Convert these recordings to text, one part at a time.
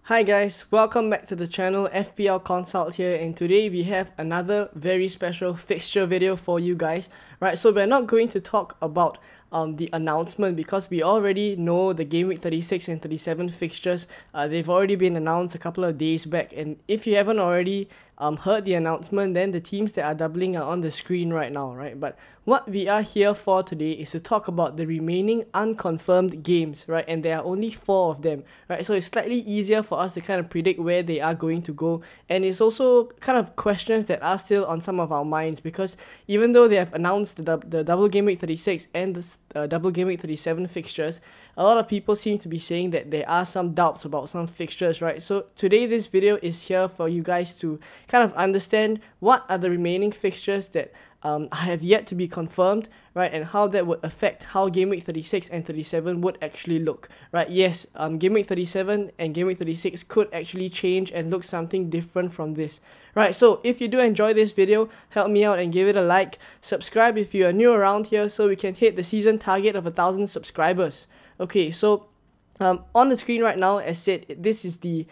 Hi guys, welcome back to the channel. FPL Consult here, and today we have another very special fixture video for you guys. Right, so we're not going to talk about the announcement because we already know the Gameweek 36 and 37 fixtures. They've already been announced a couple of days back, and if you haven't already heard the announcement, then the teams that are doubling are on the screen right now, right? But what we are here for today is to talk about the remaining unconfirmed games, right? And there are only 4 of them, right? So it's slightly easier for us to kind of predict where they are going to go, and it's also kind of questions that are still on some of our minds, because even though they have announced the double Gameweek 36 and the double Gameweek 37 fixtures, a lot of people seem to be saying that there are some doubts about some fixtures, right? So today this video is here for you guys to kind of understand what are the remaining fixtures that have yet to be confirmed, right, and how that would affect how Gameweek 36 and 37 would actually look, right? Yes, Gameweek 37 and Gameweek 36 could actually change and look something different from this, right? So if you do enjoy this video, help me out and give it a like, subscribe if you are new around here so we can hit the season target of 1,000 subscribers. Okay, so on the screen right now, as said, this is the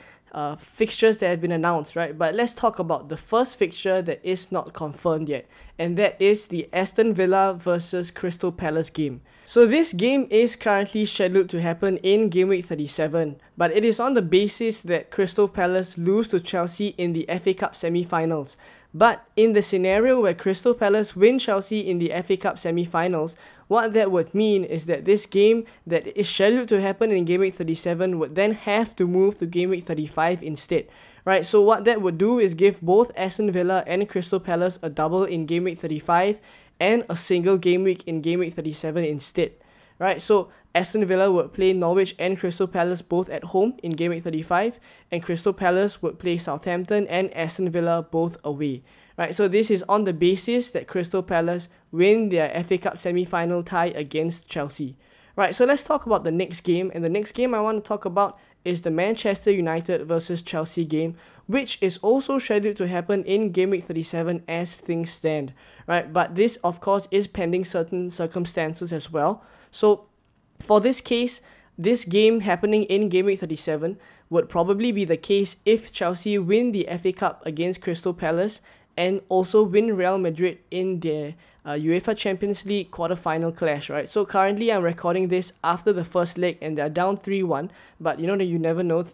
fixtures that have been announced, right? But let's talk about the first fixture that is not confirmed yet, and that is the Aston Villa versus Crystal Palace game. So this game is currently scheduled to happen in Gameweek 37, but it is on the basis that Crystal Palace lose to Chelsea in the FA Cup semi-finals. But in the scenario where Crystal Palace win Chelsea in the FA Cup semi-finals, what that would mean is that this game that is scheduled to happen in Gameweek 37 would then have to move to Gameweek 35 instead. Right, so what that would do is give both Aston Villa and Crystal Palace a double in Gameweek 35 and a single game week in Gameweek 37 instead. Right, so Aston Villa would play Norwich and Crystal Palace both at home in Gameweek 35, and Crystal Palace would play Southampton and Aston Villa both away. Right, so this is on the basis that Crystal Palace win their FA Cup semi-final tie against Chelsea. Right, so let's talk about the next game, and the next game I want to talk about is the Manchester United versus Chelsea game, which is also scheduled to happen in Gameweek 37 as things stand. Right, but this of course is pending certain circumstances as well. So for this case, this game happening in Gameweek 37 would probably be the case if Chelsea win the FA Cup against Crystal Palace and also win Real Madrid in their UEFA Champions League quarter-final clash, right? So currently I'm recording this after the first leg and they're down 3-1, but you know that you never know,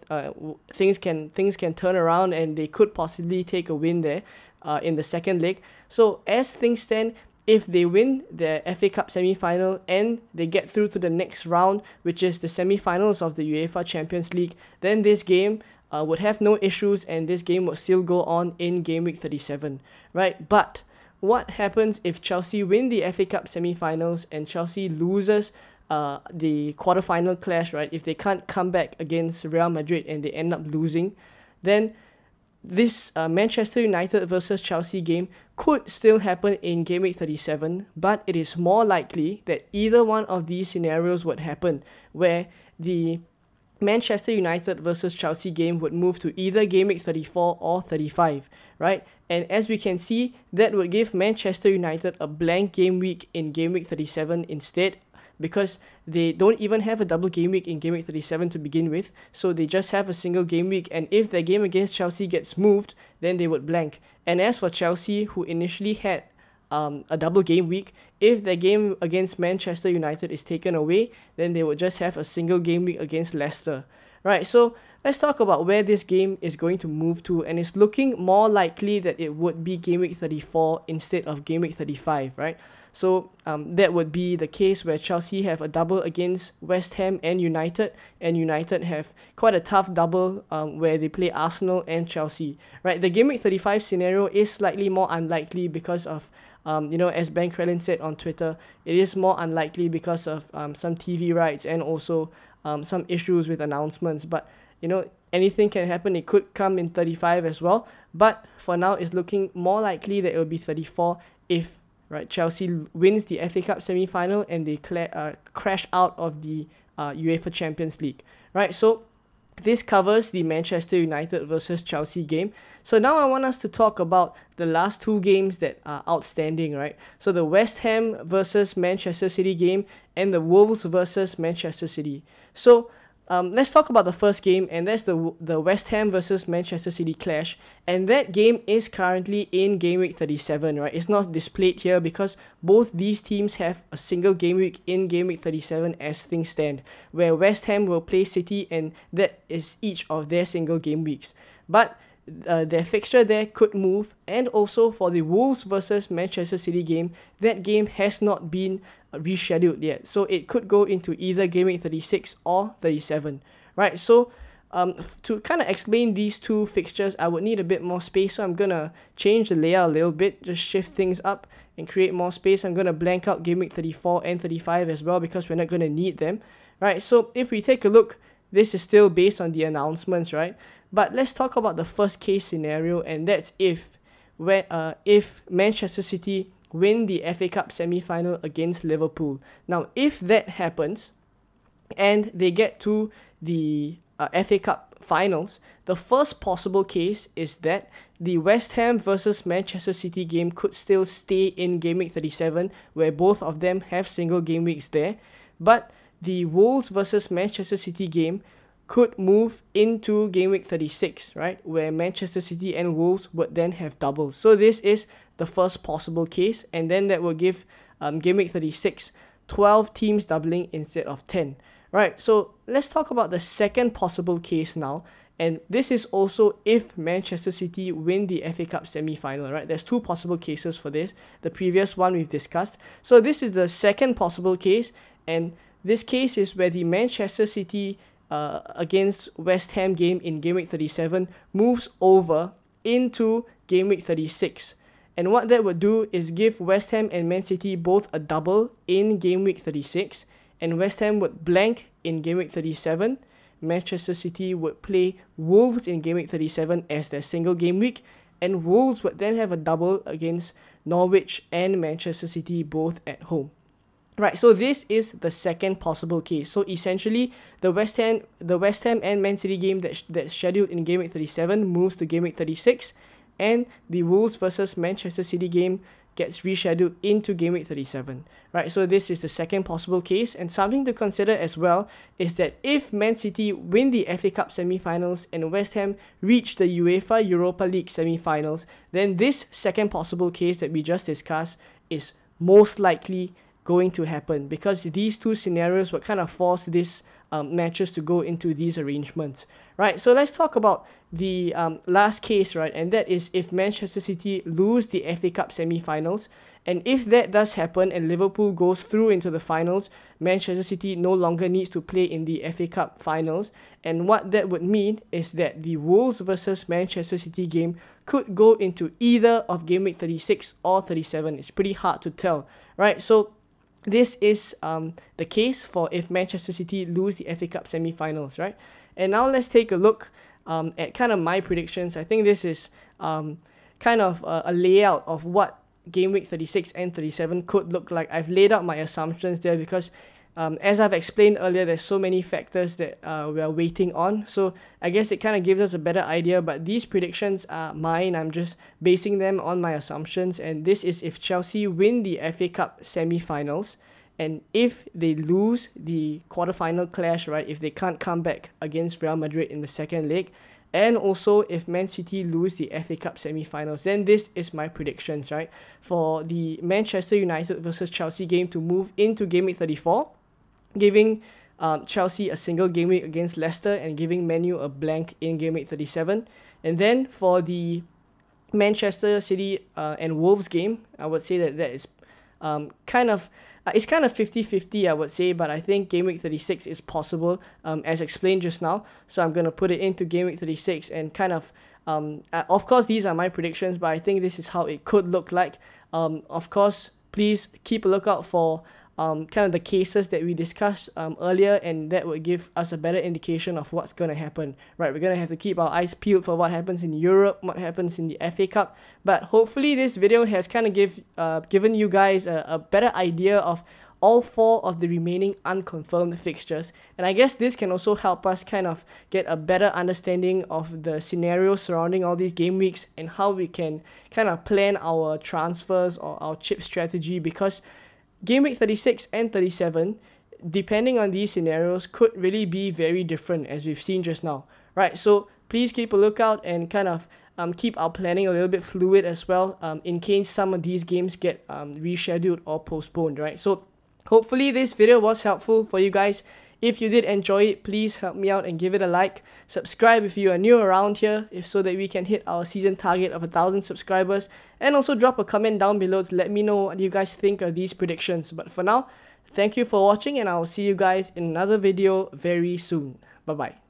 things can turn around and they could possibly take a win there in the second leg. So as things stand, if they win their FA Cup semi-final and they get through to the next round, which is the semi-finals of the UEFA Champions League, then this game would have no issues and this game would still go on in Gameweek 37, right? But what happens if Chelsea win the FA Cup semi-finals and Chelsea loses the quarter-final clash, right? If they can't come back against Real Madrid and they end up losing, then this Manchester United versus Chelsea game could still happen in Gameweek 37, but it is more likely that either one of these scenarios would happen, where the Manchester United versus Chelsea game would move to either Gameweek 34 or 35, right? And as we can see, that would give Manchester United a blank game week in Gameweek 37 instead, because they don't even have a double game week in Gameweek 37 to begin with, so they just have a single game week, and if their game against Chelsea gets moved, then they would blank. And as for Chelsea, who initially had a double game week, if their game against Manchester United is taken away, then they would just have a single game week against Leicester. Right, so let's talk about where this game is going to move to, and it's looking more likely that it would be Gameweek 34 instead of Gameweek 35, right? So that would be the case where Chelsea have a double against West Ham and United have quite a tough double where they play Arsenal and Chelsea, right? The Gameweek 35 scenario is slightly more unlikely because of you know, as Ben Krellin said on Twitter, it is more unlikely because of some TV rights and also some issues with announcements. But you know, anything can happen. It could come in 35 as well. But for now, it's looking more likely that it will be 34 if Chelsea wins the FA Cup semi-final and they crash out of the UEFA Champions League, right? So this covers the Manchester United versus Chelsea game. So now I want us to talk about the last 2 games that are outstanding, right? So the West Ham versus Manchester City game and the Wolves versus Manchester City. So let's talk about the first game, and that's the West Ham versus Manchester City clash. And that game is currently in Game Week 37, right? It's not displayed here because both these teams have a single game week in Game Week 37 as things stand, where West Ham will play City, and that is each of their single game weeks. But their fixture there could move, and also for the Wolves versus Manchester City game, that game has not been rescheduled yet, so it could go into either Game Week 36 or 37, right? So to kind of explain these two fixtures, I would need a bit more space, so I'm gonna change the layout a little bit, just shift things up and create more space. I'm gonna blank out Game Week 34 and 35 as well because we're not gonna need them, right? So if we take a look, this is still based on the announcements, right? But let's talk about the first case scenario, and that's if Manchester City win the FA Cup semi-final against Liverpool. Now, if that happens and they get to the FA Cup finals, the first possible case is that the West Ham versus Manchester City game could still stay in Game Week 37, where both of them have single game weeks there, but the Wolves versus Manchester City game could move into Game Week 36, right, where Manchester City and Wolves would then have doubles. So this is the first possible case, and then that will give Game Week 36 12 teams doubling instead of 10, right? So let's talk about the second possible case now, and this is also if Manchester City win the FA Cup semi-final, right? There's two possible cases for this. The previous one we've discussed. So this is the second possible case, and this case is where the Manchester City against West Ham game in Game Week 37 moves over into Game Week 36. And what that would do is give West Ham and Man City both a double in Game Week 36, and West Ham would blank in Game Week 37. Manchester City would play Wolves in Game Week 37 as their single game week, and Wolves would then have a double against Norwich and Manchester City both at home. Right, so this is the second possible case. So essentially, the West Ham and Man City game that's scheduled in Game Week 37 moves to Game Week 36, and the Wolves versus Manchester City game gets rescheduled into Game Week 37. Right, so this is the second possible case, and something to consider as well is that if Man City win the FA Cup semi-finals and West Ham reach the UEFA Europa League semi-finals, then this second possible case that we just discussed is most likely going to happen, because these two scenarios would kind of force these matches to go into these arrangements, right? So let's talk about the last case, right? And that is if Manchester City lose the FA Cup semi-finals, and if that does happen and Liverpool goes through into the finals, Manchester City no longer needs to play in the FA Cup finals, and what that would mean is that the Wolves versus Manchester City game could go into either of Game Week 36 or 37. It's pretty hard to tell, right? So this is the case for if Manchester City lose the FA Cup semi-finals, right? And now let's take a look at kind of my predictions. I think this is kind of a layout of what Game Week 36 and 37 could look like. I've laid out my assumptions there because as I've explained earlier, there's so many factors that we are waiting on. So I guess it kind of gives us a better idea, but these predictions are mine. I'm just basing them on my assumptions, and this is if Chelsea win the FA Cup semi-finals, and if they lose the quarterfinal clash, right, if they can't come back against Real Madrid in the second leg, and also if Man City lose the FA Cup semi-finals, then this is my predictions, right, for the Manchester United versus Chelsea game to move into Game Week 34, giving Chelsea a single game week against Leicester and giving Man U a blank in Game Week 37. And then for the Manchester City and Wolves game, I would say that is kind of 50-50, I would say, but I think Game Week 36 is possible, as explained just now. So I'm going to put it into Game Week 36 and kind of course, these are my predictions, but I think this is how it could look like. Of course, please keep a lookout for kind of the cases that we discussed earlier, and that would give us a better indication of what's going to happen, right? We're going to have to keep our eyes peeled for what happens in Europe, what happens in the FA Cup, but hopefully this video has kind of given you guys a better idea of all 4 of the remaining unconfirmed fixtures, and I guess this can also help us kind of get a better understanding of the scenarios surrounding all these game weeks and how we can kind of plan our transfers or our chip strategy, because Game Week 36 and 37, depending on these scenarios, could really be very different, as we've seen just now, right? So please keep a lookout and kind of keep our planning a little bit fluid as well, in case some of these games get rescheduled or postponed, right? So hopefully this video was helpful for you guys. If you did enjoy it, please help me out and give it a like. Subscribe if you are new around here, so that we can hit our season target of 1,000 subscribers. And also drop a comment down below to let me know what you guys think of these predictions. But for now, thank you for watching, and I'll see you guys in another video very soon. Bye bye.